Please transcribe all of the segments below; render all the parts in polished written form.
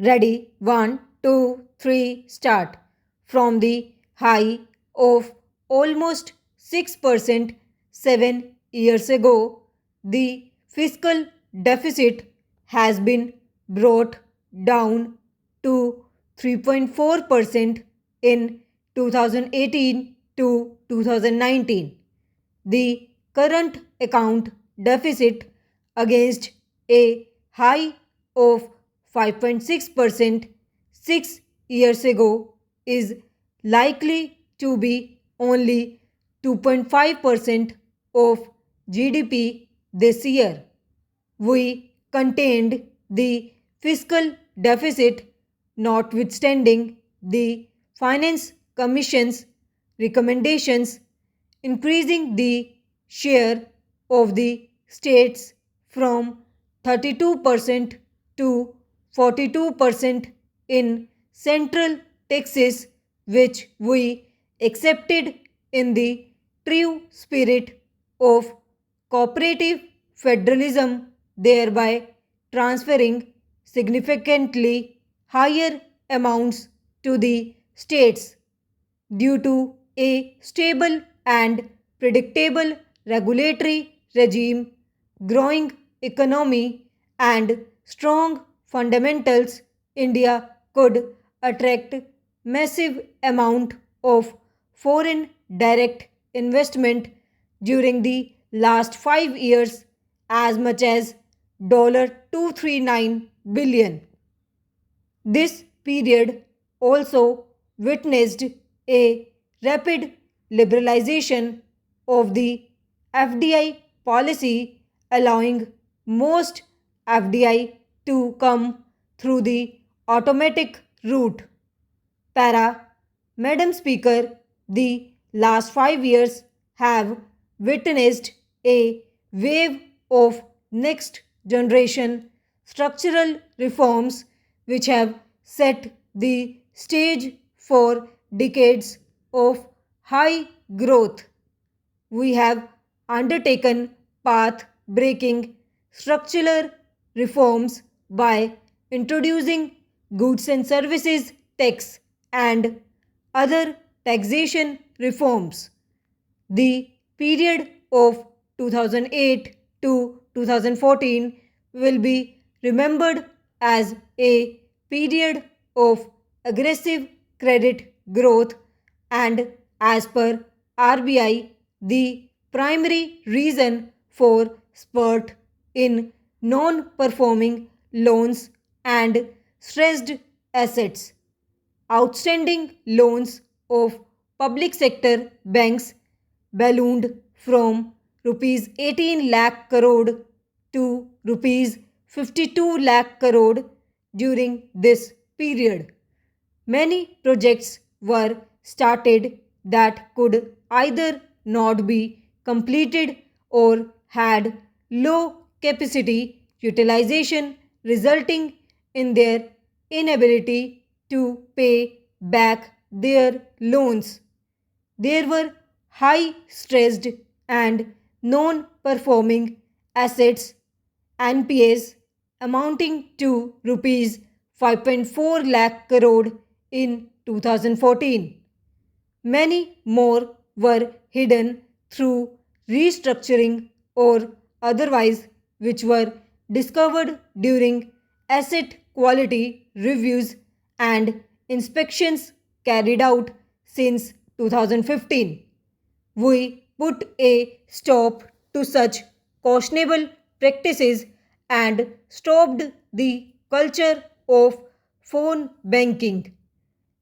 Ready? One, two, three, start. From the high of almost 6% 7 years ago, the fiscal deficit has been brought down to 3.4% in 2018 to 2019. The current account deficit against a high of 5.6% 6 years ago is likely to be only 2.5% of GDP this year. We contained the fiscal deficit notwithstanding the Finance Commission's recommendations, increasing the share of the states from 32% to 42% in central taxes, which we accepted in the true spirit of cooperative federalism, thereby transferring significantly higher amounts to the states. Due to a stable and predictable regulatory regime, growing economy, and strong fundamentals, India could attract massive amount of foreign direct investment during the last 5 years, as much as $239 billion. This period also witnessed a rapid liberalization of the FDI policy, allowing most FDI to come through the automatic route. Para, Madam Speaker, the last 5 years have witnessed a wave of next generation structural reforms which have set the stage for decades of high growth. We have undertaken path breaking structural reforms by introducing goods and services tax and other taxation reforms. The period of 2008 to 2014 will be remembered as a period of aggressive credit growth, and as per RBI, the primary reason for spurt in non performing loans and stressed assets. Outstanding loans of public sector banks ballooned from rupees 18 lakh crore to rupees 52 lakh crore during this period. Many projects were started that could either not be completed or had low capacity utilization, resulting in their inability to pay back their loans. There were high stressed and non performing assets NPAs amounting to rupees 5.4 lakh crore in 2014. Many more were hidden through restructuring or otherwise, which were discovered during asset quality reviews and inspections carried out since 2015. We put a stop to such questionable practices and stopped the culture of phone banking.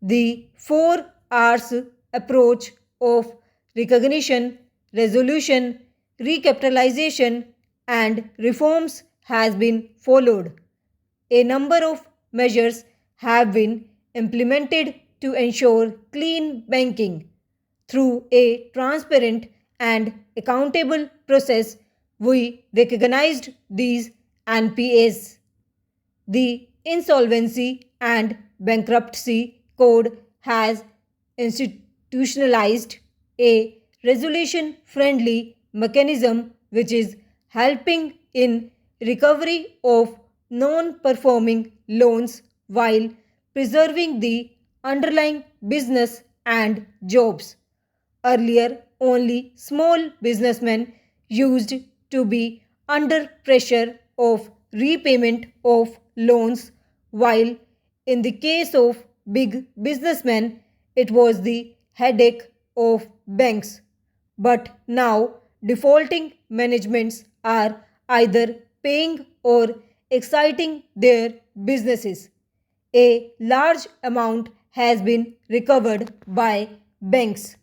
The 4 R's approach of recognition, resolution, recapitalization, and reforms has been followed. A number of measures have been implemented to ensure clean banking. Through a transparent and accountable process, we recognized these NPAs. The Insolvency and Bankruptcy Code has institutionalized a resolution friendly mechanism which is helping in recovery of non performing loans while preserving the underlying business and jobs. Earlier, only small businessmen used to be under pressure of repayment of loans, while in the case of big businessmen, it was the headache of banks. But now, defaulting managements are either paying or exciting their businesses. A large amount has been recovered by banks.